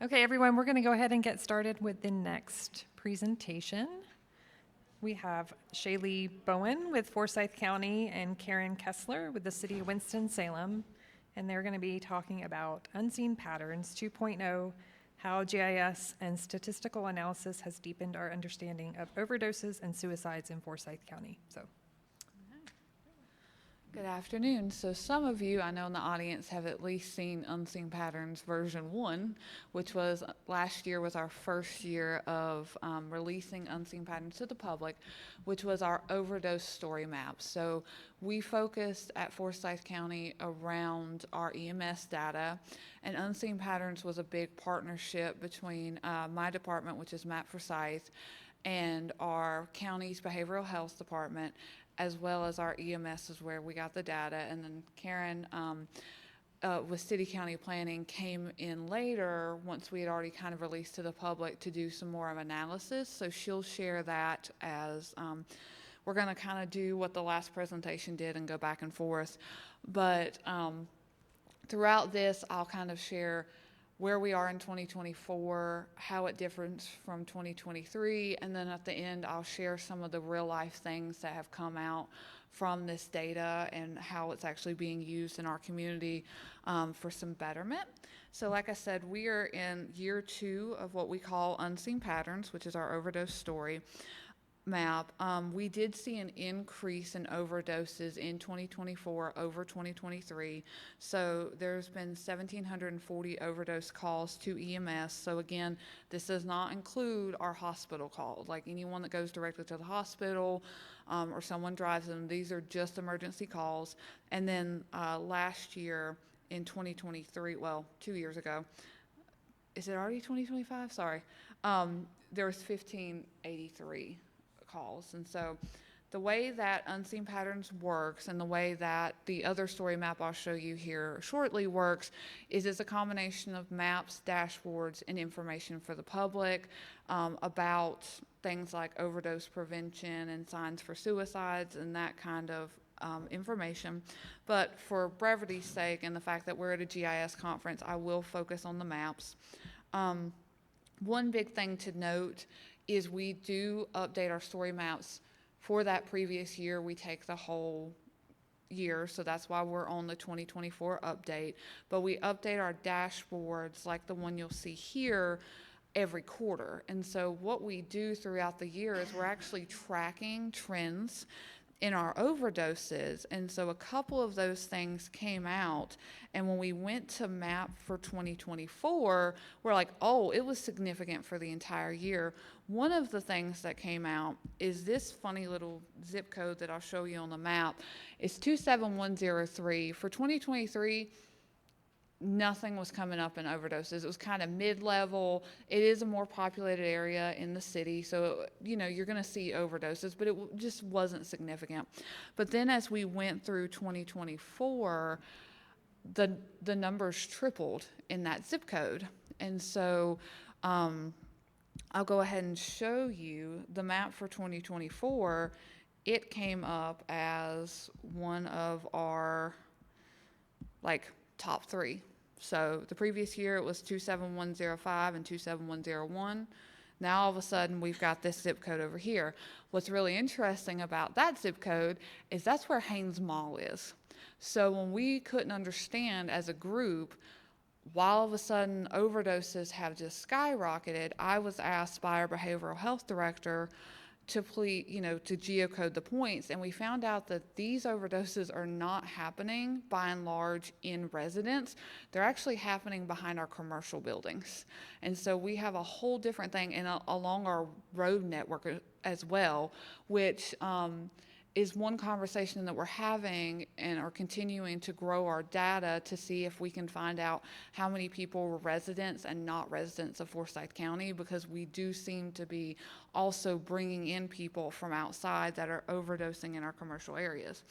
Okay, everyone, we're going to go ahead and get started with the next presentation. We have Shaylee Bowen with Forsyth County and Karen Kessler with the City of Winston-Salem, and they're going to be talking about Unseen Patterns 2.0, how GIS and statistical analysis has deepened our understanding of overdoses and suicides in Forsyth County. Good afternoon. So some of you I know in the audience have at least seen Unseen Patterns version 1, which was last year was our first year of releasing Unseen Patterns to the public, which was our overdose story map. So we focused at Forsyth County around our EMS data, and Unseen Patterns was a big partnership between my department, which is Map Forsyth, and our county's behavioral health department, as well as our EMS is where we got the data. And then Karen with City County Planning came in later once we had already kind of released to the public to do some more of analysis. So she'll share that as we're going to kind of do what the last presentation did and go back and forth. But throughout this, I'll kind of share where we are in 2024, how it differs from 2023, and then at the end I'll share some of the real life things that have come out from this data and how it's actually being used in our community for some betterment. So like I said, we are in year 2 of what we call Unseen Patterns, which is our overdose story map. We did see an increase in overdoses in 2024 over 2023. So there's been 1,740 overdose calls to EMS. So again, this does not include our hospital calls, like anyone that goes directly to the hospital or someone drives them. These are just emergency calls. And then last year in 2023, well, 2 years ago, is it already 2025? Sorry. There was 1,583 calls. And so the way that Unseen Patterns works and the way that the other story map I'll show you here shortly works is it's a combination of maps, dashboards, and information for the public about things like overdose prevention and signs for suicides and that kind of information. But for brevity's sake and the fact that we're at a GIS conference, I will focus on the maps. One big thing to note is we do update our story maps for that previous year. We take the whole year, so that's why we're on the 2024 update. But we update our dashboards like the one you'll see here every quarter. And so what we do throughout the year is we're actually tracking trends in our overdoses. And so a couple of those things came out. And when we went to map for 2024, we're like, oh, it was significant for the entire year. One of the things that came out is this funny little zip code that I'll show you on the map. It's 27103. For 2023, nothing was coming up in overdoses. It was kind of mid-level. It is a more populated area in the city, so you're going to see overdoses, but it just wasn't significant. But then as we went through 2024, the numbers tripled in that zip code. And so I'll go ahead and show you the map for 2024. It came up as one of our top 3. So the previous year it was 27105 and 27101. Now all of a sudden we've got this zip code over here. What's really interesting about that zip code is that's where Haynes Mall is. So when we couldn't understand as a group why all of a sudden overdoses have just skyrocketed, I was asked by our behavioral health director to please, to geocode the points, and we found out that these overdoses are not happening by and large in residents. They're actually happening behind our commercial buildings. And so we have a whole different thing along our road network as well, which is one conversation that we're having and are continuing to grow our data to see if we can find out how many people were residents and not residents of Forsyth County, because we do seem to be also bringing in people from outside that are overdosing in our commercial areas.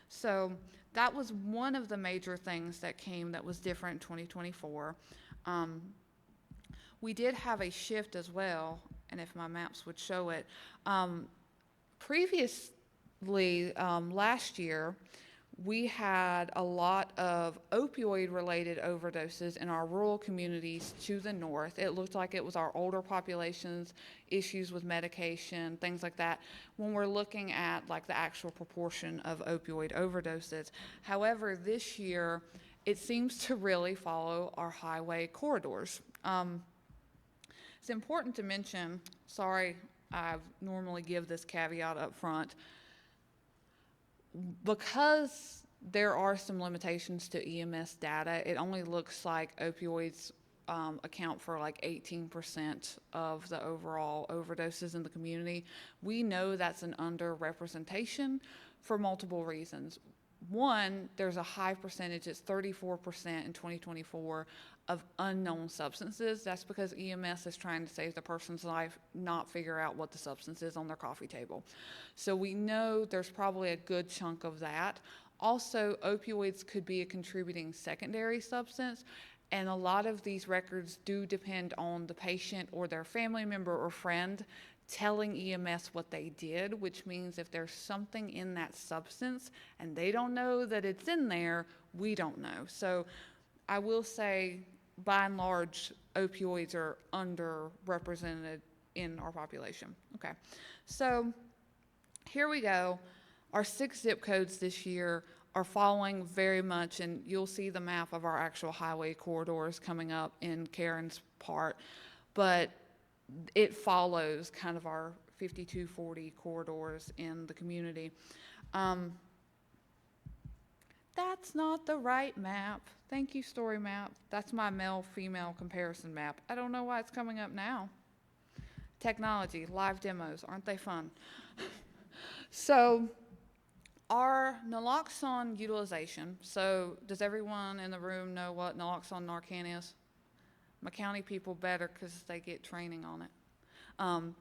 So that was one of the major things that was different in 2024. We did have a shift as well, and if my maps would show it. Previously, last year, we had a lot of opioid-related overdoses in our rural communities to the north. It looked like it was our older populations, issues with medication, things like that, when we're looking at like the actual proportion of opioid overdoses. However, this year, it seems to really follow our highway corridors. It's important to mention, sorry, I normally give this caveat up front, because there are some limitations to EMS data. It only looks like opioids account for like 18% of the overall overdoses in the community. We know that's an underrepresentation for multiple reasons. One, there's a high percentage, it's 34% in 2024, of unknown substances. That's because EMS is trying to save the person's life, not figure out what the substance is on their coffee table. So we know there's probably a good chunk of that. Also, opioids could be a contributing secondary substance, and a lot of these records do depend on the patient or their family member or friend telling EMS what they did, which means if there's something in that substance and they don't know that it's in there, we don't know. So I will say, by and large, opioids are underrepresented in our population. Okay, so here we go. Our 6 zip codes this year are following very much, and you'll see the map of our actual highway corridors coming up in Karen's part, but it follows kind of our 5240 corridors in the community. That's not the right map. Thank you, Story Map. That's my male-female comparison map. I don't know why it's coming up now. Technology, live demos, aren't they fun? So our naloxone utilization, so does everyone in the room know what naloxone Narcan is? My county people better, because they get training on it.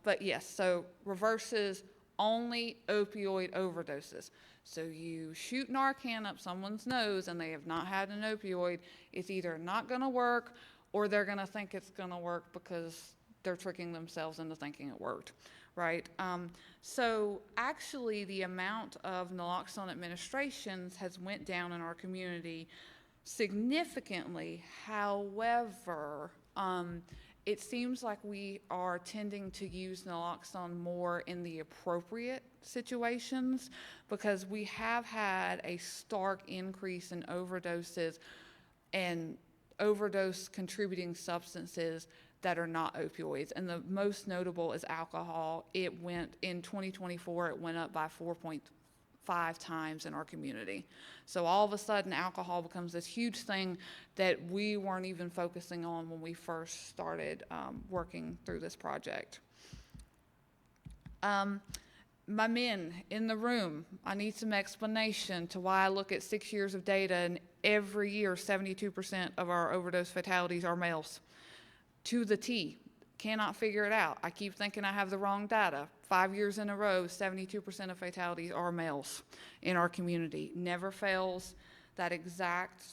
But yes, so reverses only opioid overdoses. So you shoot Narcan up someone's nose and they have not had an opioid, it's either not going to work or they're going to think it's going to work because they're tricking themselves into thinking it worked, right? So actually the amount of naloxone administrations has went down in our community significantly. However, it seems like we are tending to use naloxone more in the appropriate situations, because we have had a stark increase in overdoses and overdose contributing substances that are not opioids. And the most notable is alcohol. It went, in 2024, it went up by 4.5 times in our community. So all of a sudden, alcohol becomes this huge thing that we weren't even focusing on when we first started working through this project. My men in the room, I need some explanation to why I look at 6 years of data and every year 72% of our overdose fatalities are males. To the T. Cannot figure it out. I keep thinking I have the wrong data. 5 years in a row, 72% of fatalities are males in our community. Never fails that exact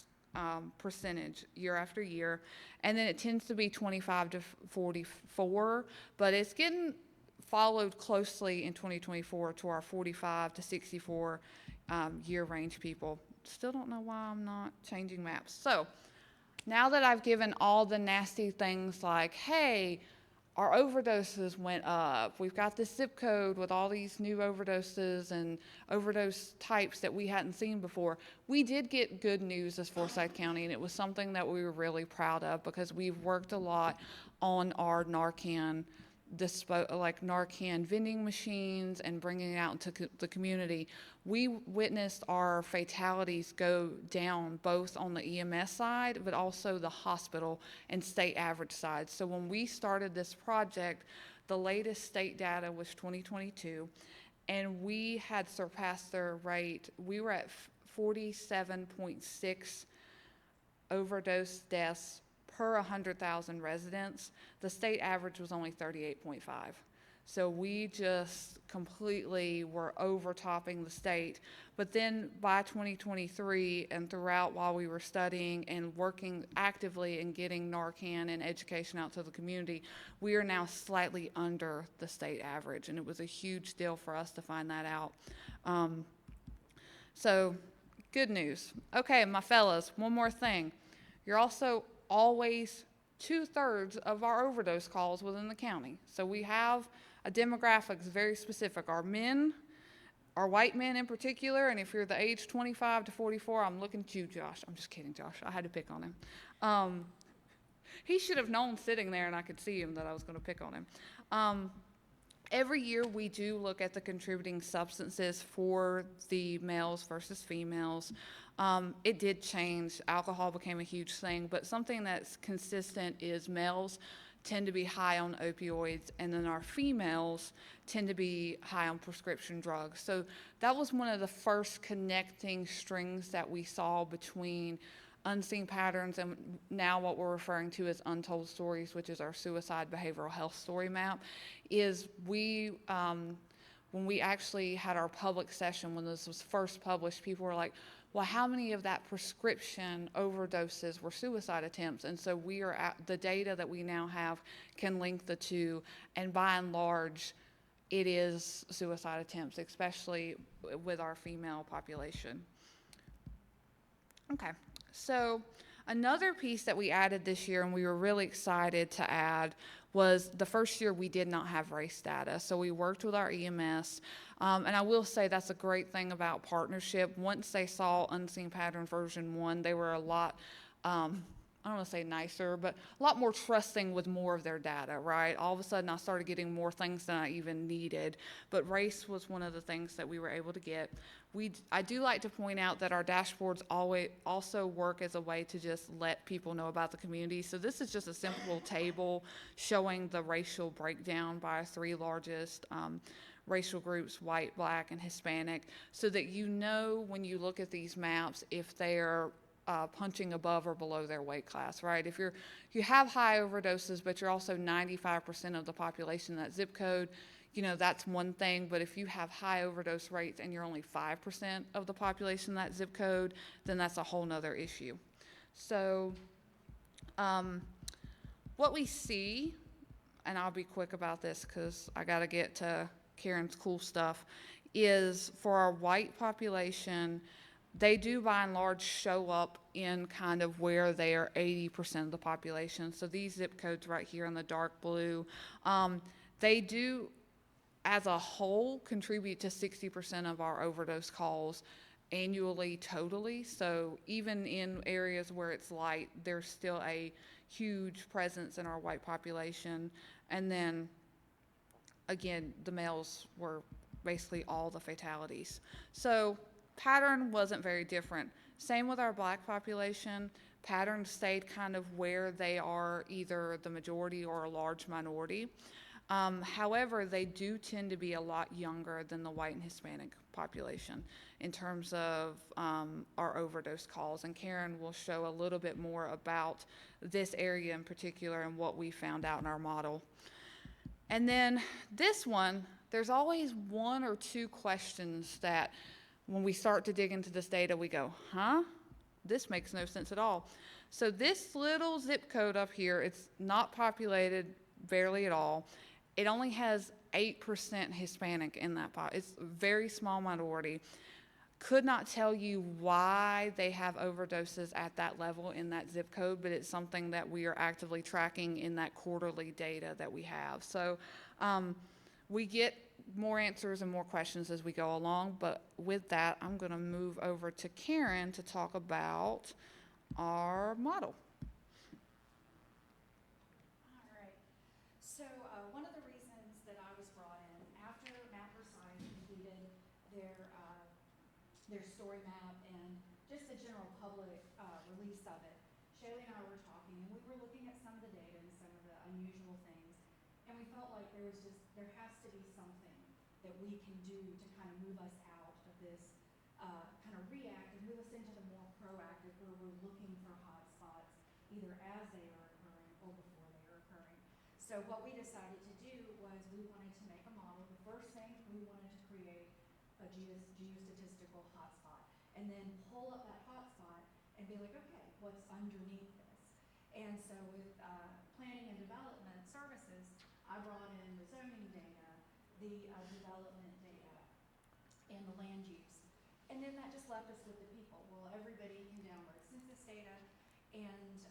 percentage year after year. And then it tends to be 25 to 44, but it's getting followed closely in 2024 to our 45 to 64 year range people. Still don't know why I'm not changing maps. So now that I've given all the nasty things like, hey, our overdoses went up, we've got this zip code with all these new overdoses and overdose types that we hadn't seen before, we did get good news as Forsyth County, and it was something that we were really proud of, because we've worked a lot on our Narcan Narcan vending machines and bringing it out into the community. We witnessed our fatalities go down both on the EMS side, but also the hospital and state average side. So when we started this project, the latest state data was 2022, and we had surpassed their rate. We were at 47.6 overdose deaths per 100,000 residents. The state average was only 38.5. So we just completely were overtopping the state. But then by 2023 and throughout, while we were studying and working actively and getting Narcan and education out to the community, we are now slightly under the state average. And it was a huge deal for us to find that out. So Good news. Okay, my fellas, one more thing. You're also always 2/3 of our overdose calls within the county. So we have a demographics very specific. Our men, our white men in particular, and if you're the age 25 to 44, I'm looking at you, Josh. I'm just kidding, Josh. I had to pick on him. He should have known sitting there and I could see him that I was going to pick on him. Every year we do look at the contributing substances for the males versus females. It did change. Alcohol became a huge thing, but something that's consistent is males tend to be high on opioids, and then our females tend to be high on prescription drugs. So that was one of the first connecting strings that we saw between unseen patterns and now what we're referring to as untold stories, which is our suicide behavioral health story map. Is when we actually had our public session, when this was first published, people were like, well, how many of that prescription overdoses were suicide attempts? And so we are at the data that we now have can link the two, and by and large, it is suicide attempts, especially with our female population. Okay, so another piece that we added this year and we were really excited to add was the first year we did not have race data. So we worked with our EMS, and I will say that's a great thing about partnership. Once they saw Unseen Pattern version 1, they were a lot, I don't want to say nicer, but a lot more trusting with more of their data, right? All of a sudden I started getting more things than I even needed, but race was one of the things that we were able to get. I do like to point out that our dashboards always also work as a way to just let people know about the community. So this is just a simple table showing the racial breakdown by our 3 largest racial groups, white, black, and Hispanic, so that you know when you look at these maps if they're punching above or below their weight class, right? If you have high overdoses, but you're also 95% of the population in that zip code, you know, that's one thing. But if you have high overdose rates and you're only 5% of the population in that zip code, then that's a whole nother issue. So what we see, and I'll be quick about this because I got to get to Karen's cool stuff, is for our white population, they do by and large show up in kind of where they are 80% of the population. So these zip codes right here in the dark blue, they do as a whole contribute to 60% of our overdose calls annually totally. So even in areas where it's light, there's still a huge presence in our white population. And then again, the males were basically all the fatalities. So pattern wasn't very different. Same with our black population. Patterns stayed kind of where they are, either the majority or a large minority. However, they do tend to be a lot younger than the white and Hispanic population in terms of our overdose calls. And Karen will show a little bit more about this area in particular and what we found out in our model. And then this one, there's always 1 or 2 questions that when we start to dig into this data, we go, huh? This makes no sense at all. So this little zip code up here, it's not populated barely at all. It only has 8% Hispanic in that pot. It's a very small minority. Could not tell you why they have overdoses at that level in that zip code, but it's something that we are actively tracking in that quarterly data that we have. So we get more answers and more questions as we go along, but with that, I'm going to move over to Karen to talk about our model. All right. So one of the reasons that I was brought in after Mapper Science completed their story map and just the general public release of it, Shaylee and I were talking, and we were looking at some of the data and some of the unusual things, and we felt like there has to be something that we can do to kind of move us out of this kind of reactive, move us into the more proactive, where we're looking for hot spots either as they are occurring or before they are occurring. So what we decided to do was we wanted to make a model. The first thing, we wanted to create a geostatistical hotspot and then pull up that hotspot and be like, okay, what's underneath this? And so with planning and development services, I brought in the zoning data, the development data, and the land use. And And then that just left us with the people. Well, everybody can download census data. And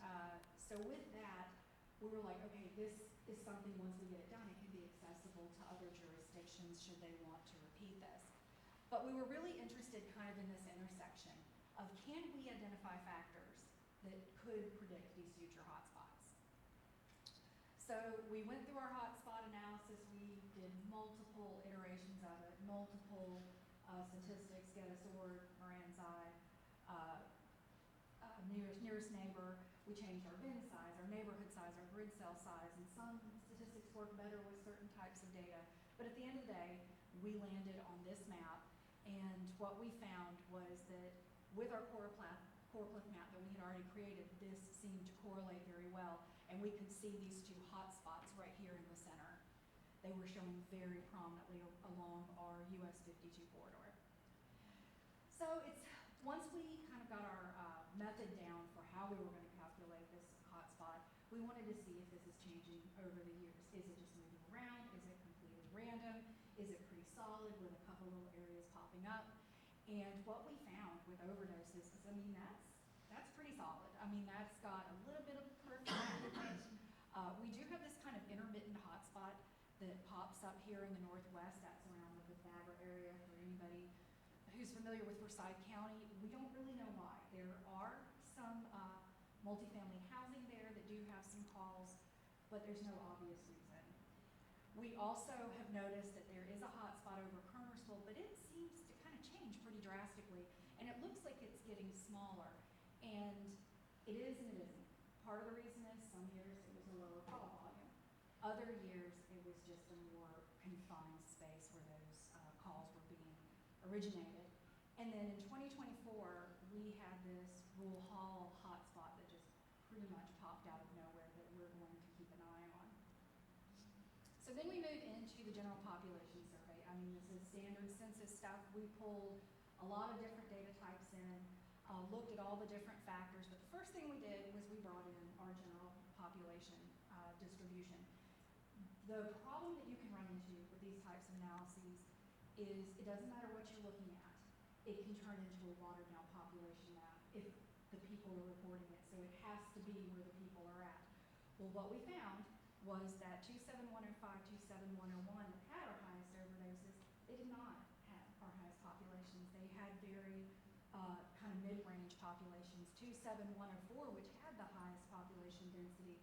so with that, we were like, okay, this is something, once we get it done, it can be accessible to other jurisdictions should they want to repeat this. But we were really interested kind of in this intersection of, can we identify factors that could predict these future hotspots? So we went through our hotspot analysis. We did multiple iterations of it, multiple statistics, get a sword, Moran's eye, nearest neighbor. We changed our bin size, our neighborhood size, our grid cell size, and some statistics work better with certain types of data. But at the end of the day, we landed on this map, and what we found was that with our choropleth map that we had already created, this seemed to correlate very well, and we could see these two hotspots right here in the center. They were showing very prominently along our US 52 corridor. So once we kind of got our method down for how we were going to calculate this hotspot, we wanted to see if this is changing over the years. Is it just moving around? Is it completely random? Is it pretty solid with a couple little areas popping up? And what we found with overdoses is, I mean, that's pretty solid. I mean, that's got a little bit of perfume in it. We do have this kind of intermittent hotspot that pops up here in the northwest. That's around the Pythagoras area. For anybody who's familiar with Forsyth County, we don't really know why. There are some multifamily housing there that do have some calls, but there's no obvious reason. We also have noticed that there is a hotspot over Kernersville, but it seems to kind of change pretty drastically, and it looks like it's getting smaller. And it is and it isn't. Part of the reason is some years it was a lower call volume. Other years it was just a more confined space where those calls were being originated. And then in 2024, we had this Rule Hall hotspot that just pretty much popped out of nowhere that we're going to keep an eye on. So then we move into the general population survey. I mean, this is standard census stuff. We pulled a lot of different data types in, looked at all the different factors, but the first thing we did was we brought in our general population distribution. The problem that you can run into with these types of analyses is it doesn't matter what you're looking at. It can turn into a watered down population map if the people are reporting it. So it has to be where the people are at. Well, what we found was that 27105, 27101 that had our highest overdoses, they did not have our highest populations. They had very kind of mid-range populations. 27104, which had the highest population density,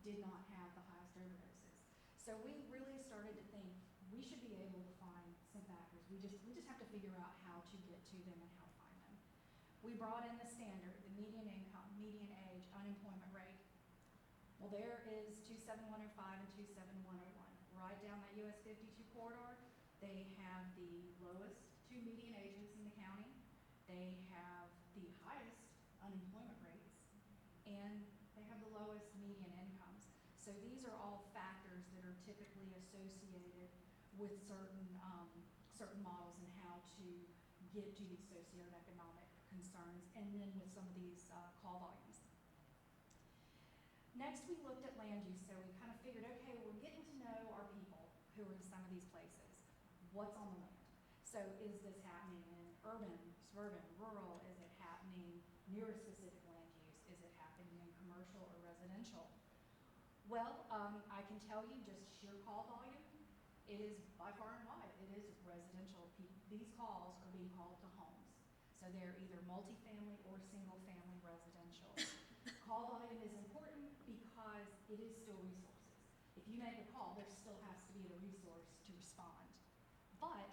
did not have the highest overdoses. So we really started to think we should be able to find some factors. We just have to figure out how to get to them and how to find them. We brought in the standard, the median income, median age, unemployment rate. Well, there is 27105 and 27101. Right down that US 52 corridor, they have the lowest two median ages in the county. They have the highest unemployment rates, and they have the lowest median incomes. So these are all factors that are typically associated with certain models and how to get to these socioeconomic concerns, and then with some of these call volumes. Next, we looked at land use. So we kind of figured, okay, we're getting to know our people who are in some of these places. What's on the land? So is this happening in urban, suburban, rural? Is it happening near a specific land use? Is it happening in commercial or residential? Well, I can tell you just sheer call volume, it is by far and wide, it is residential. These calls are being called to homes. So they're either multifamily or single family residential. Call volume is important because it is still resources. If you make a call, there still has to be a resource to respond. But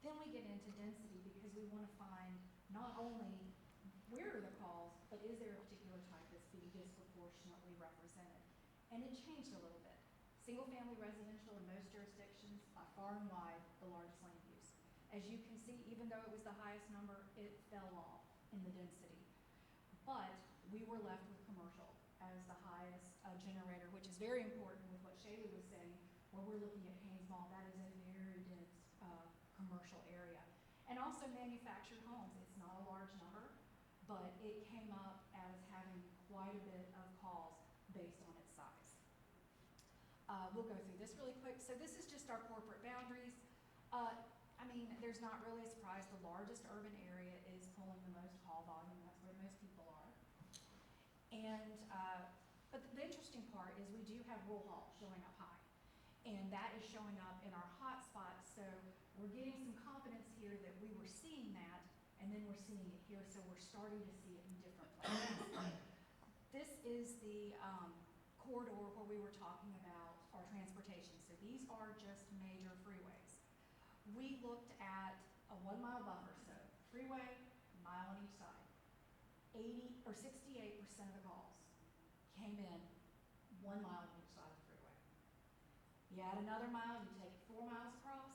then we get into density because we want to find not only where are the calls, but is there a particular type that's being disproportionately represented? And it changed a little bit. Single-family residential in most jurisdictions, by far and wide, the largest land use. As you can see, even though it was the highest number, it fell off in the density. But we were left with commercial as the highest generator, which is very important with what Shaylee was saying. When we're looking at Haynes Mall, that is a very dense commercial area. And also manufactured homes. It's not a large number, but it came up as having quite a bit of calls based on its size. We'll go through this really quick. So this is just our corporate boundaries. I mean, mean, there's not really a surprise. The largest urban area is pulling the most call volume. That's where most people are. And, but the interesting part is we do have rural haul showing up high. And that is showing up in our hotspots. So we're getting some confidence here that we were seeing that, and then we're seeing it here. So we're starting to see it in different places. This is the corridor where we were talking about our transportation. So these are just major freeways. We looked at a 1 mile buffer, so freeway, mile on each side. 80 or 68% of the calls came in 1 mile on each side of the freeway. You add another mile, you take it 4 miles across,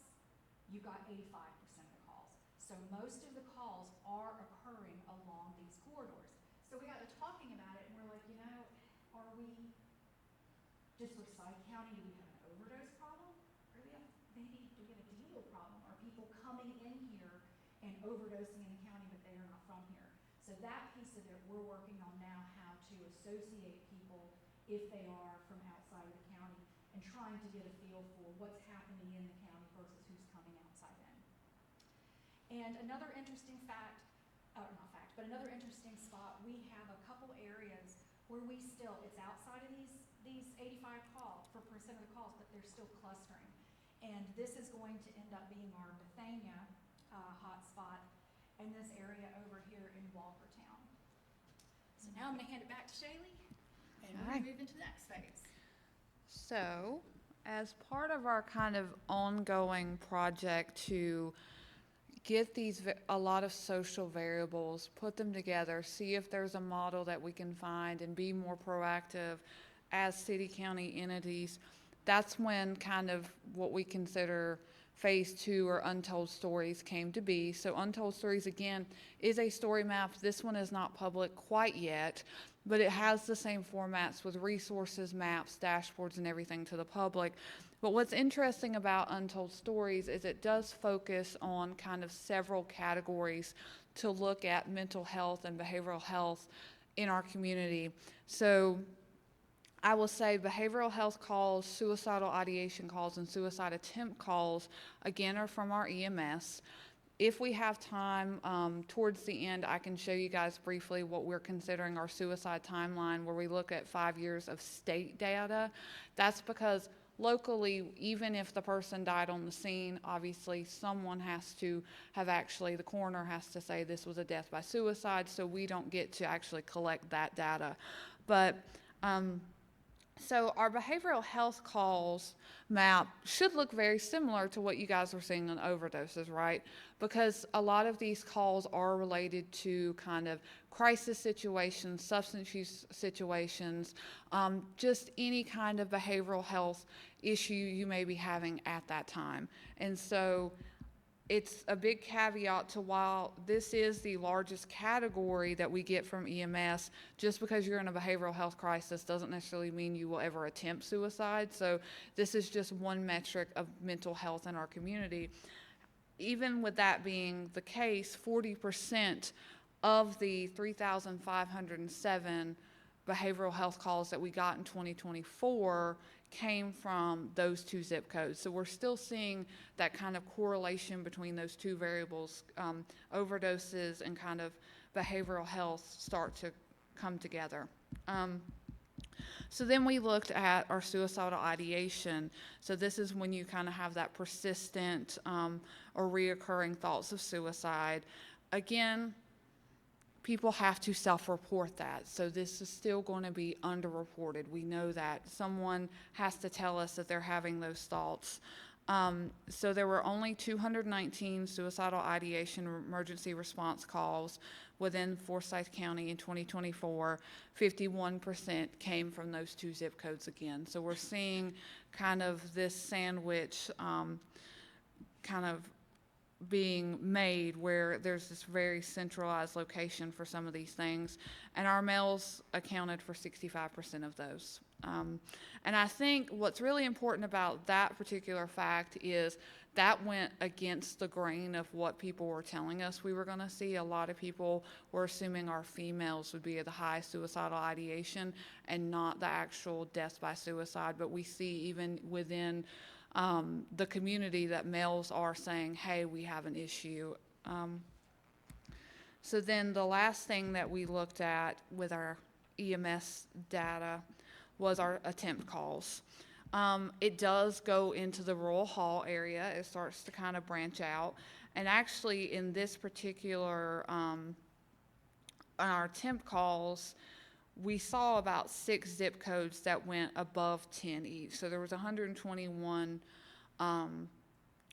you got 85% of the calls. So most of the calls are occurring along these corridors. So we got to talking about it, and we're like, you know, are we just Forsyth County? Do we have an overdose problem? Or do we have a diesel problem? Are people coming in here and overdosing in the county, but they are not from here? So that piece of it, we're working on now, how to associate people if they are from outside of the county, and trying to get a feel for what's happening in the county versus who's coming outside in. And another interesting another interesting spot, we have a couple areas where we still, it's outside of these 85% of the calls, but they're still clustering. And this is going to end up being our Bethania hotspot, and this area over here in Walkertown. So now I'm gonna hand it back to Shaylee, and we're Alright. gonna move into the next phase. So, as part of our kind of ongoing project to get a lot of social variables, put them together, see if there's a model that we can find, and be more proactive as city county entities, that's when kind of what we consider phase 2 or Untold Stories came to be. So Untold Stories, again, is a story map. This one is not public quite yet, but it has the same formats with resources, maps, dashboards, and everything to the public. But what's interesting about Untold Stories is it does focus on kind of several categories to look at mental health and behavioral health in our community. So I will say behavioral health calls, suicidal ideation calls, and suicide attempt calls, again, are from our EMS. If we have time, towards the end, I can show you guys briefly what we're considering our suicide timeline, where we look at 5 years of state data. That's because locally, even if the person died on the scene, obviously someone has to have the coroner has to say this was a death by suicide, so we don't get to actually collect that data. But so our behavioral health calls map should look very similar to what you guys were seeing on overdoses, right? Because a lot of these calls are related to kind of crisis situations, substance use situations, just any kind of behavioral health issue you may be having at that time. And so it's a big caveat to, while this is the largest category that we get from EMS, just because you're in a behavioral health crisis doesn't necessarily mean you will ever attempt suicide. So this is just one metric of mental health in our community. Even with that being the case, 40% of the 3,507 behavioral health calls that we got in 2024 came from those 2 zip codes. So we're still seeing that kind of correlation between those 2 variables, overdoses and kind of behavioral health, start to come together. So then we looked at our suicidal ideation. So this is when you kind of have that persistent or reoccurring thoughts of suicide. Again, people have to self-report that. So this is still going to be underreported. We know that. Someone has to tell us that they're having those thoughts. So there were only 219 suicidal ideation emergency response calls within Forsyth County in 2024. 51% came from those 2 zip codes again. So we're seeing kind of this sandwich kind of being made where there's this very centralized location for some of these things, and our males accounted for 65% of those. And I think what's really important about that particular fact is that went against the grain of what people were telling us we were going to see. A lot of people were assuming our females would be at the high suicidal ideation and not the actual deaths by suicide, but we see even within the community that males are saying, hey, we have an issue. So then the last thing that we looked at with our EMS data was our attempt calls. It does go into the Royal Hall area. It starts to kind of branch out. And actually, in this particular, on our attempt calls, we saw about 6 zip codes that went above 10 each. So there was 121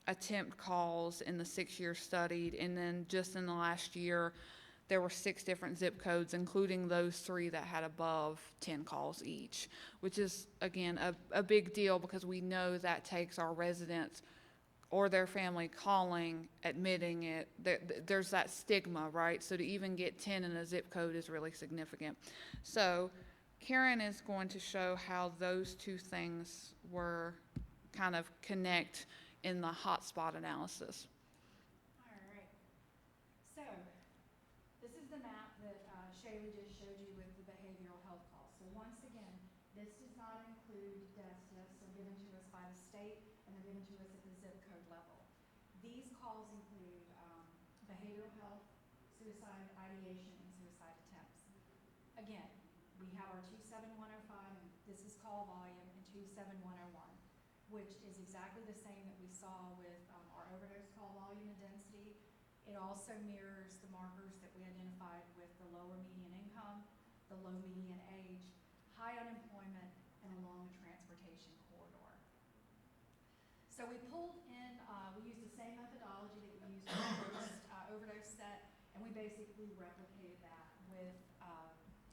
attempt calls in the 6 years studied. And then just in the last year, there were 6 different zip codes, including those 3 that had above 10 calls each, which is, again, a big deal because we know that takes our residents or their family calling, admitting it. There's that stigma, right? So to even get 10 in a zip code is really significant. So Karen is going to show how those 2 things were kind of connect in the hotspot analysis. All right. So, this is the map that Shaylee just showed you with the behavioral health calls. So once again, this does not include deaths. Deaths are given to us by the state, and they're given to us at the zip code level. These calls include behavioral health, suicide ideation, and suicide attempts. Again, we have our 27105, and this is call volume, and 27101, which is exactly the same that we saw with our overdose call volume and density. It also mirrors the markers that we identified with the lower median income, the low median age, high unemployment, and along the transportation corridor. So we pulled in, we used the same methodology that we used for the first overdose set, and we basically replicated that with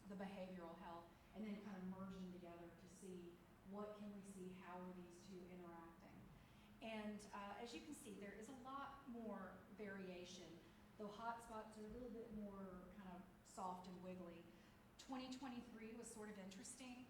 the behavioral health, and then kind of merged them together to see what can we see, how are these 2 interacting. And as you can see, there is a lot more variation. The hotspots are a little bit more kind of soft and wiggly. 2023 was sort of interesting.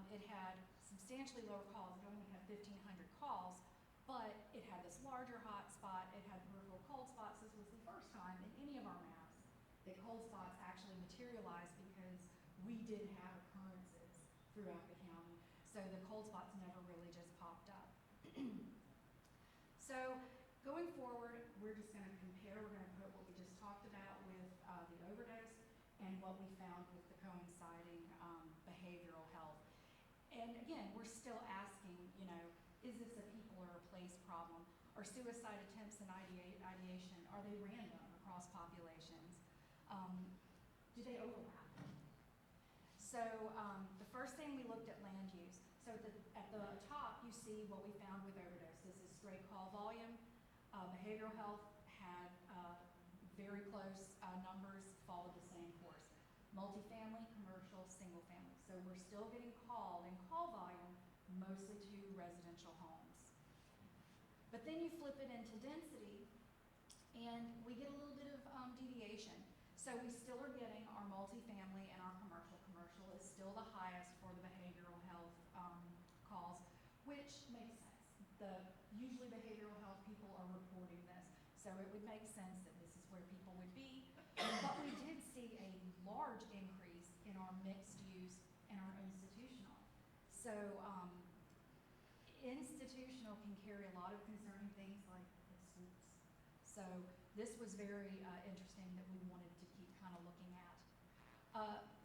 It had substantially lower calls. It only had 1,500 calls, but it had this larger hotspot. It had peripheral cold spots. This was the first time in any of our maps that cold spots actually materialized because we did have occurrences throughout the county. So the cold spots never really just popped up. So going forward, we're just going to compare. We're going to put what we just talked about with the overdose and what we found with the coinciding behavioral health. And again, we're still asking, you know, is this a people or a place problem? Are suicide attempts and ideation, are they random across populations? Do they overlap? So the first thing we looked at land use. So at the top, you see what we found with overdose. This is straight call volume. Behavioral health had very close numbers, followed the same course. Multifamily, commercial, single family. So we're still getting called in call volume, mostly to residential homes. But then you flip it into density, and we get a little bit of deviation. So we still are getting our multifamily and our commercial. Commercial is still the highest for the behavioral health calls, which makes sense. Usually behavioral health people are reporting this, so it would make sense that this is where people would be. But we did see a large increase in our mixed use and our institutional. So institutional can carry a lot of concerning things like the suites. So this was very interesting that we wanted to keep kind of looking at.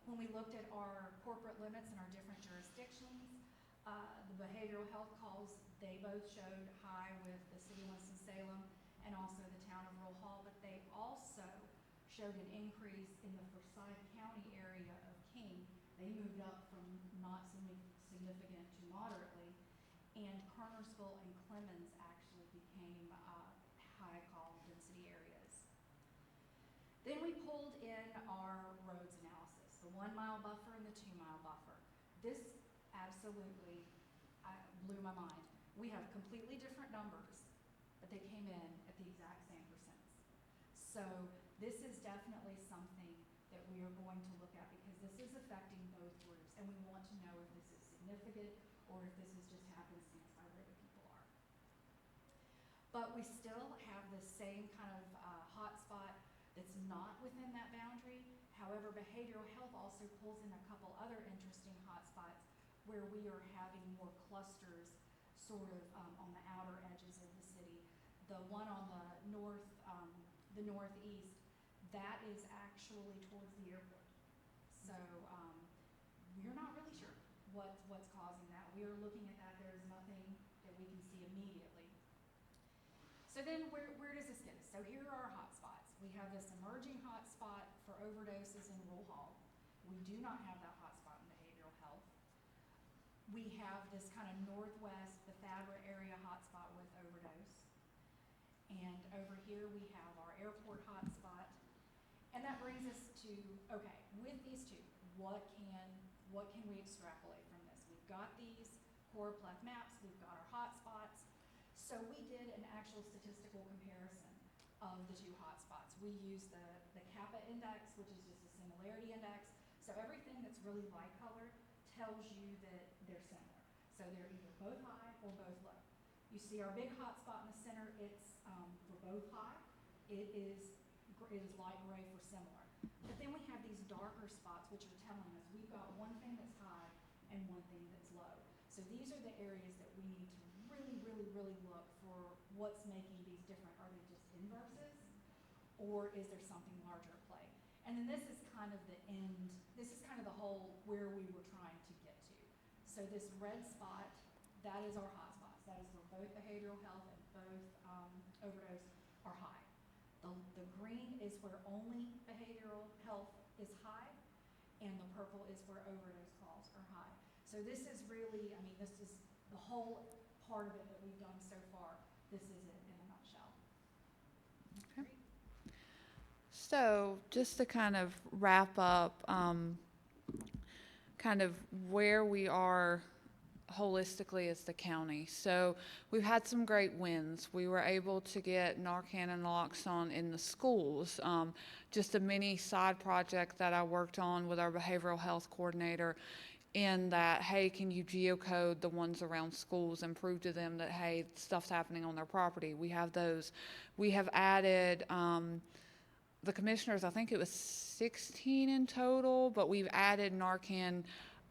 When we looked at our corporate limits in our different jurisdictions, the behavioral health calls, they both showed high with the city of Winston-Salem and also the town of Royal Hall, but they also showed an increase in the Forsyth County area of King. They moved up from not significant to moderately, and Kernersville and Clemens actually became high call density areas. Then we pulled in our roads analysis, the 1 mile buffer and the 2 mile buffer. This absolutely blew my mind. We have completely different numbers, but they came in at the exact same percents. So this is definitely something that we are going to look at because this is affecting both groups, and we want to know if this is significant or if this is just happenstance by where the people are. But we still have the same kind of hotspot that's not within that boundary. However, behavioral health also pulls in a couple other interesting hotspots where we are having more clusters sort of, on the outer edges of the city. The one on the northeast, that is actually towards the airport. So, we're not really sure what's causing that. We are looking at that. There is nothing that we can see immediately. So then where does this get us? So here are our hotspots. We have this emerging hotspot for overdoses in Rule Hall. We do not have that hotspot in behavioral health. We have this kind of northwest, the Fabra area hotspot with overdose. And over here we have our airport hotspot. And that brings us to, okay, with these two, what can we extrapolate from this? We've got these choropleth maps, we've got our hotspots. So we did an actual statistical comparison of the two hotspots. We used the Kappa index, which is just a similarity index. So everything that's really light colored tells you that they're similar. So they're either both high or both low. You see our big hotspot in the center, it's for both high. It is light gray for similar. But then we have these darker spots which are telling us we've got one thing that's high and one thing that's low. So these are the areas that we need to really look for what's making these different. Are they just inverses, or is there something larger at play? And then this is kind of the end, this is kind of the whole where we were trying to get to. So this red spot, that is our hotspots. That is where both behavioral health and both overdose are high. The green is where only behavioral health is high, and the purple is where overdose calls are high. So this is really, I mean, this is the whole part of it that we've done so far. This is it in a nutshell. Okay. So just to kind of wrap up, kind of where we are holistically as the county. So we've had some great wins. We were able to get Narcan and naloxone in the schools. Just a mini side project that I worked on with our behavioral health coordinator, in that, hey, can you geocode the ones around schools and prove to them that, hey, stuff's happening on their property? We have those. We have added, the commissioners, I think it was 16 in total, but we've added Narcan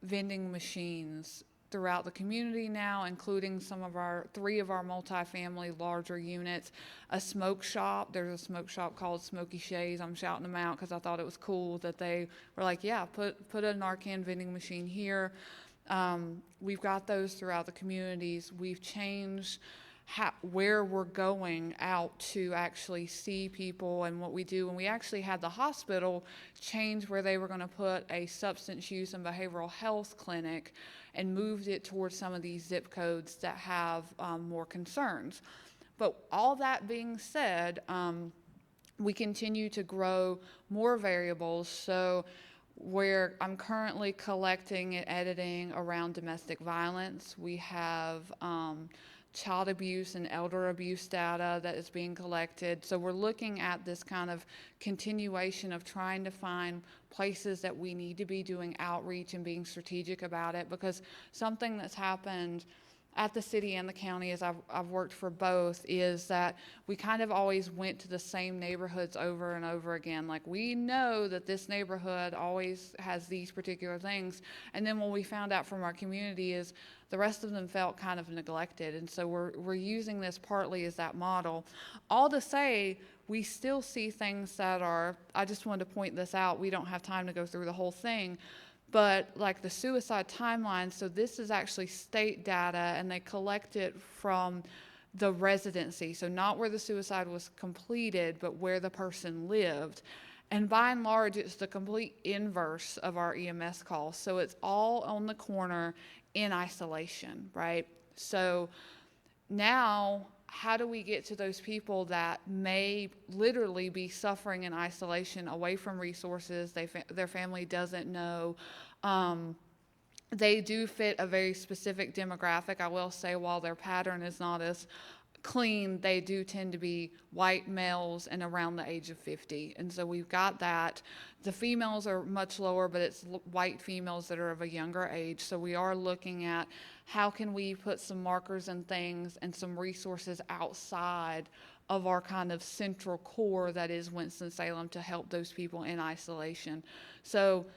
vending machines throughout the community now, including three of our multifamily larger units, a smoke shop. There's a smoke shop called Smoky Shays. I'm shouting them out because I thought it was cool that they were like, yeah, put a Narcan vending machine here. We've got those throughout the communities. We've changed where we're going out to actually see people and what we do. And we actually had the hospital change where they were going to put a substance use and behavioral health clinic, and moved it towards some of these zip codes that have more concerns. But all that being said, we continue to grow more variables. So where I'm currently collecting and editing around domestic violence, we have child abuse and elder abuse data that is being collected. So we're looking at this kind of continuation of trying to find places that we need to be doing outreach and being strategic about it, because something that's happened at the city and the county, as I've worked for both, is that we kind of always went to the same neighborhoods over and over again. Like, we know that this neighborhood always has these particular things. And then what we found out from our community is the rest of them felt kind of neglected. And so we're using this partly as that model. All to say, we still see things that are, I just wanted to point this out. We don't have time to go through the whole thing. But like the suicide timeline, so this is actually state data, and they collect it from the residency. So not where the suicide was completed, but where the person lived. And by and large, it's the complete inverse of our EMS calls. So it's all on the corner in isolation, right? So now, how do we get to those people that may literally be suffering in isolation, away from resources, their family doesn't know? They do fit a very specific demographic. I will say, while their pattern is not as clean, they do tend to be white males and around the age of 50. And so we've got that. The females are much lower, but it's white females that are of a younger age. So we are looking at how can we put some markers and things and some resources outside of our kind of central core that is Winston-Salem to help those people in isolation. So,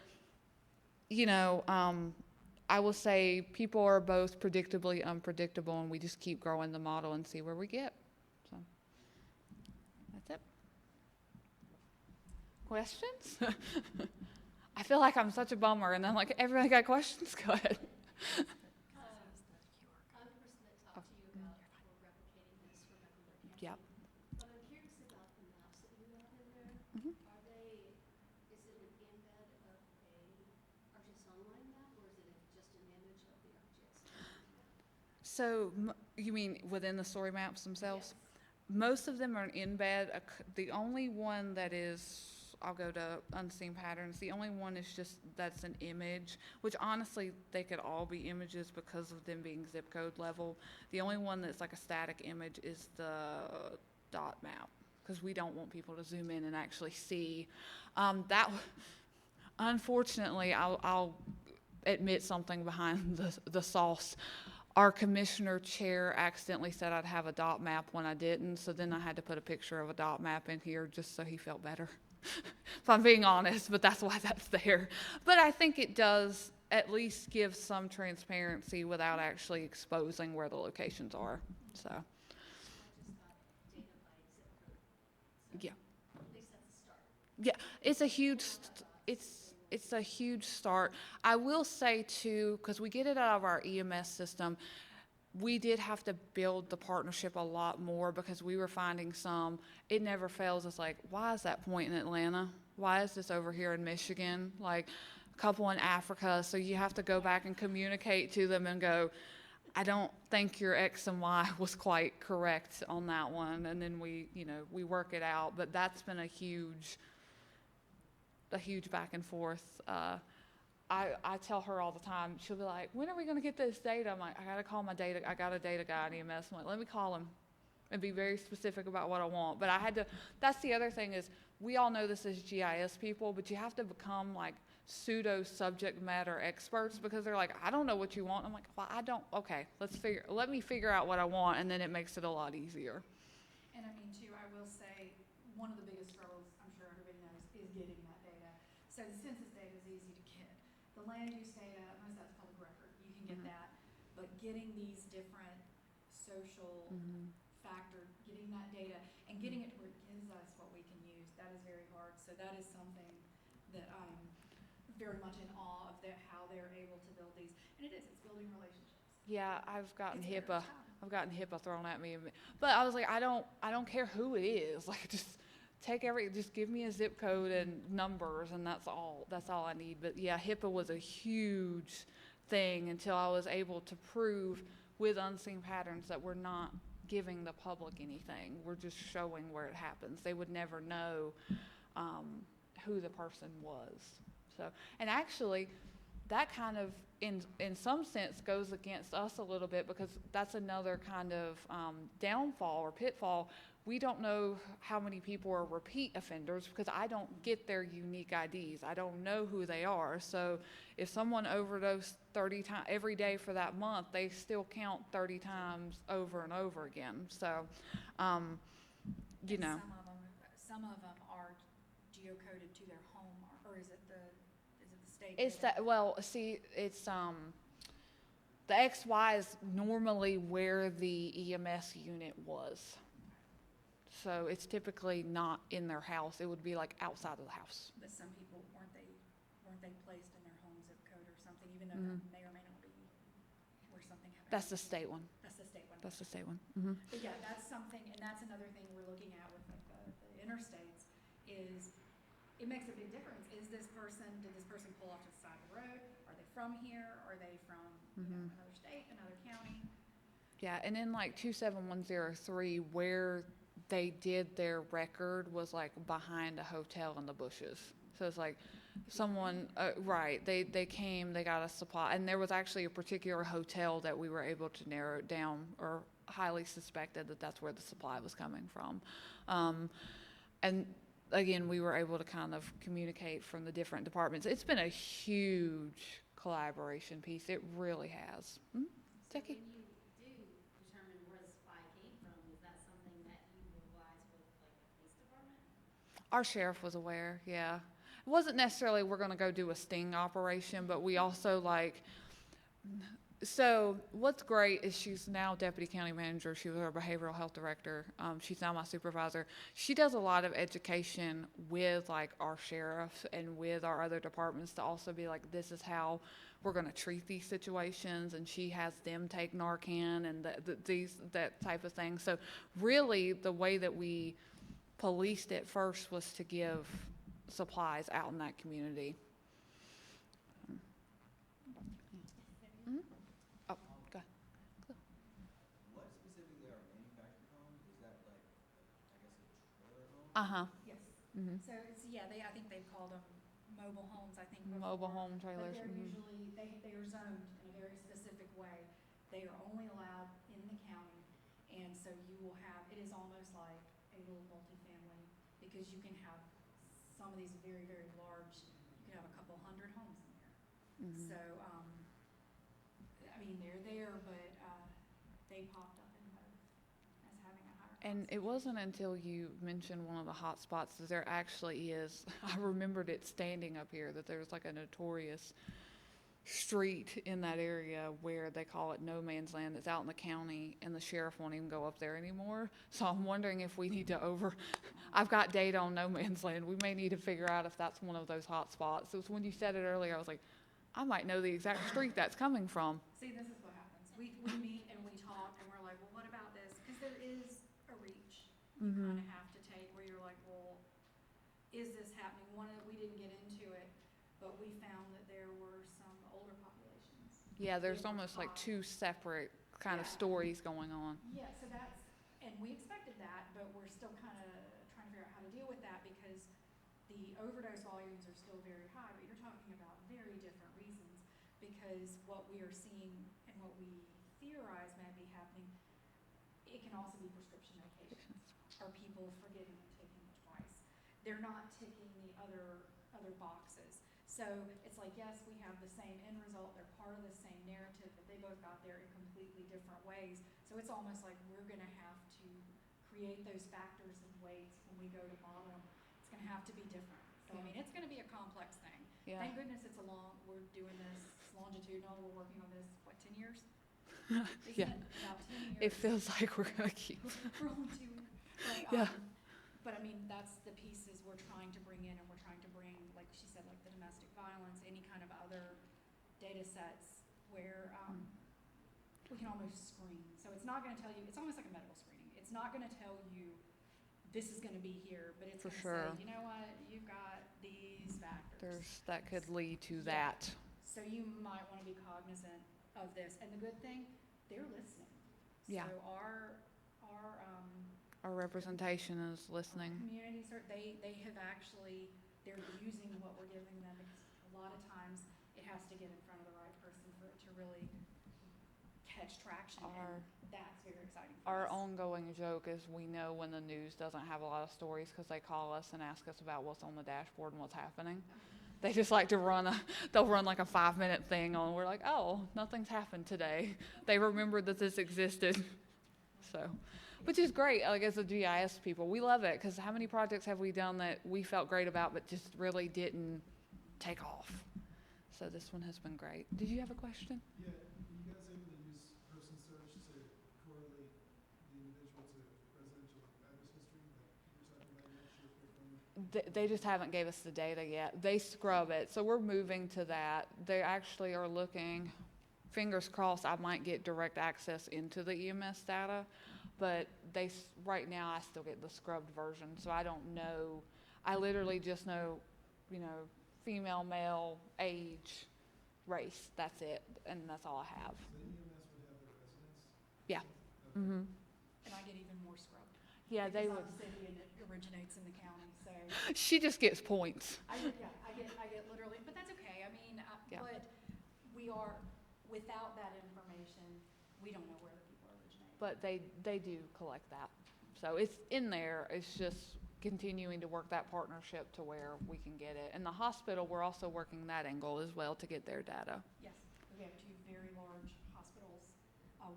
I will say people are both predictably unpredictable, and we just keep growing the model and see where we get. So that's it. Questions? I feel like I'm such a bummer, and I'm like, everybody got questions? Go ahead. I'm the person that talked to you about for replicating this for Mecklenburg County. Yep. But I'm curious about the maps that you have in there. Mhm. Are they, is it an embed of a ArcGIS Online map, or is it just an image of the ArcGIS Online map? So you mean within the story maps themselves? Yes. Most of them are an embed. The only one that is, I'll go to unseen patterns. The only one is just that's an image, which honestly they could all be images because of them being zip code level. The only one that's like a static image is the dot map, because we don't want people to zoom in and actually see. Unfortunately, I'll admit something behind the sauce. Our commissioner chair accidentally said I'd have a dot map when I didn't, so then I had to put a picture of a dot map in here just so he felt better. If I'm being honest, but that's why that's there. But I think it does at least give some transparency without actually exposing where the locations are. So, I just got data by zip code. So yeah. at least that's a start. Yeah, it's a huge, it's a huge start. I will say too, because we get it out of our EMS system, we did have to build the partnership a lot more because we were finding it never fails. It's like, why is that point in Atlanta? Why is this over here in Michigan? Like a couple in Africa. So you have to go back and communicate to them and go, I don't think your X and Y was quite correct on that one. And then we work it out. But that's been a huge back and forth. I tell her all the time, she'll be like, when are we going to get this data? I'm like, I got to call my data. I got a data guy at EMS. I'm like, let me call him and be very specific about what I want. But that's the other thing is we all know this as GIS people, but you have to become like pseudo subject matter experts because they're like, I don't know what you want. I'm like, well, I don't. Okay, let me figure out what I want. And then it makes it a lot easier. And I mean, too, I will say, one of the biggest struggles, I'm sure everybody knows, is getting that data. So the census data is easy to get. The land use data, most of that's public record, you can get Mhm. that. But getting these different social factor, getting that data and getting it to where it gives us what we can use, that is very hard. So that is something that I'm very much in awe of how they're able to build these. And it's building relationships. Yeah, I've gotten It's very HIPAA. tough. I've gotten HIPAA thrown at me, but I was like, I don't care who it is. Like, just just give me a zip code and numbers, and that's all I need. But yeah, HIPAA was a huge thing until I was able to prove with unseen patterns that we're not giving the public anything. We're just showing where it happens. They would never know who the person was. So, and actually, that kind of, in some sense, goes against us a little bit because that's another kind of downfall or pitfall. We don't know how many people are repeat offenders because I don't get their unique IDs. I don't know who they are. So if someone overdosed 30 times every day for that month, they still count 30 times over and over again. So, And you know. some of them are geocoded to their home, or is it the state? It's data? that, well, see, it's, the XY is normally where the EMS unit was. So it's typically not in their house. It would be like outside of the house. But some people, weren't they placed in their home zip code or something, even though that may or may not be where something happened? That's the state one. That's the state one. That's the state one. But yeah, that's something, and that's another thing we're looking at with like the interstates, is it makes a big difference. Did this person pull off to the side of the road? Are they from here? Are they from, another state, another county? Yeah, and in like 27103, where they did their record was like behind a hotel in the bushes. So it's like someone, right, they came, they got a supply, and there was actually a particular hotel that we were able to narrow it down, or highly suspected that that's where the supply was coming from. And again, we were able to kind of communicate from the different departments. It's been a huge collaboration piece. It really has. So Jackie? when you do determine where the supply came from, is that something that you utilize with like the police department? Our sheriff was aware, yeah. It wasn't necessarily we're going to go do a sting operation, but we also So what's great is she's now deputy county manager. She was our behavioral health director. She's now my supervisor. She does a lot of education with like our sheriff and with our other departments to also be like, this is how we're going to treat these situations. And she has them take Narcan and that type of thing. So really the way that we policed it first was to give supplies out in that community. Oh, go ahead. What specifically are manufactured homes? Is that like, I guess, a trailer home? Uh-huh. Yes. Mhm. So it's, yeah, I think they've called them mobile homes, I think. Mobile before. home trailers. But they're Mhm. usually, they are zoned in a very specific way. They are only allowed in the county, and so you will have, it is almost like a little multifamily, because you can have some of these very, very large, you can have a couple hundred homes in there. Mhm. So, I mean, they're there, but, they popped up in both as having a higher. And it wasn't until you mentioned one of the hot spots that there actually is, I remembered it standing up here, that there's like a notorious street in that area where they call it no man's land. It's out in the county and the sheriff won't even go up there anymore. So I'm wondering if we need to I've got data on no man's land. We may need to figure out if that's one of those hot spots. It was when you said it earlier, I was like, I might know the exact street that's coming from. See, this is what happens. We meet and we talk and we're like, well, what about this? Because there is a reach you kind of have to take where you're like, well, is this happening? We didn't get into it, but we found that there were some older populations. Yeah, there's They were almost like hot. two separate kind of Yeah. stories going on. Yeah, so that's, and we expected that, but we're still kind of trying to figure out how to deal with that because the overdose volumes are still very high, but you're talking about very different reasons. Because what we are seeing and what we theorize may be happening, it can also be prescription medications. Are people forgetting and taking it twice? They're not ticking the other boxes. So it's like, yes, we have the same end result, they're part of the same narrative, but they both got there in completely different ways. So it's almost like we're gonna have to create those factors and weights when we go to model them. It's gonna have to be different. So I mean, it's gonna be a complex thing. Yeah. Thank goodness we're doing this longitudinal, we're working on this, what, 10 years? Yeah. Isn't it about 10 years? It feels like we're going to keep. We're only two, but, Yeah. But I mean, that's the pieces we're trying to bring in, and we're trying to bring, like she said, like the domestic violence, any kind of other data sets where, we can almost screen. So it's not gonna tell you, it's almost like a medical screening. It's not gonna tell you, this is gonna be here, but it's For gonna sure. say, you know what, you've got these factors. That could lead to Yeah. that. So you might wanna be cognizant of this. And the good thing, they're listening. Yeah. So Our representation is listening. communities are, they have actually, they're using what we're giving them, because a lot of times it has to get in front of the right person for it to really catch traction, and that's very exciting for Our us. ongoing joke is we know when the news doesn't have a lot of stories because they call us and ask us about what's on the dashboard and what's happening. They just like to they'll run like a 5-minute thing on. We're like, oh, nothing's happened today. They remembered that this existed. So, which is great, like as a GIS people. We love it because how many projects have we done that we felt great about but just really didn't take off? So this one has been great. Did you have a question? Yeah, you guys able to use person search to correlate the individual to residential address history, like you were talking about, not sure if they're from. They just haven't gave us the data yet. They scrub it, so we're moving to that. They actually are looking, fingers crossed, I might get direct access into the EMS data, but right now I still get the scrubbed version, so I don't know. I literally just know, female, male, age, race, that's it, and that's all I have. So EMS would have their residents? Yeah. Okay. Mm-hmm. And I get even more scrubbed. Yeah, they because would. I'm city and it originates in the county, so. She just gets points. I get literally, but that's okay. I mean, Yeah. but we are, without that information, we don't know where the people originate. But they do collect that. So it's in there, it's just continuing to work that partnership to where we can get it. And the hospital, we're also working that angle as well to get their data. Yes, we have two very large hospitals,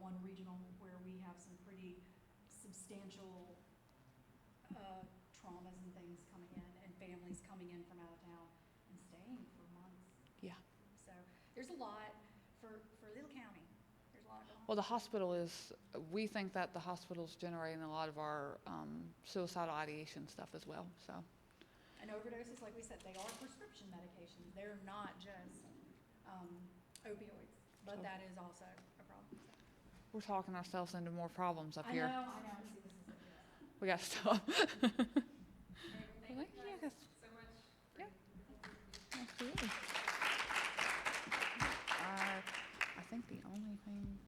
one regional where we have some pretty substantial traumas and things coming in, and families coming in from out of town and staying for months. Yeah. So there's a lot for little Well, the hospital is, we think that the hospital's generating a lot of our suicidal ideation stuff as well, so. And overdoses, like we said, they are prescription medications. They're not just opioids, but So- that is also a problem. We're talking ourselves into more problems up I know, here. I know. See, this is it. We gotta stop.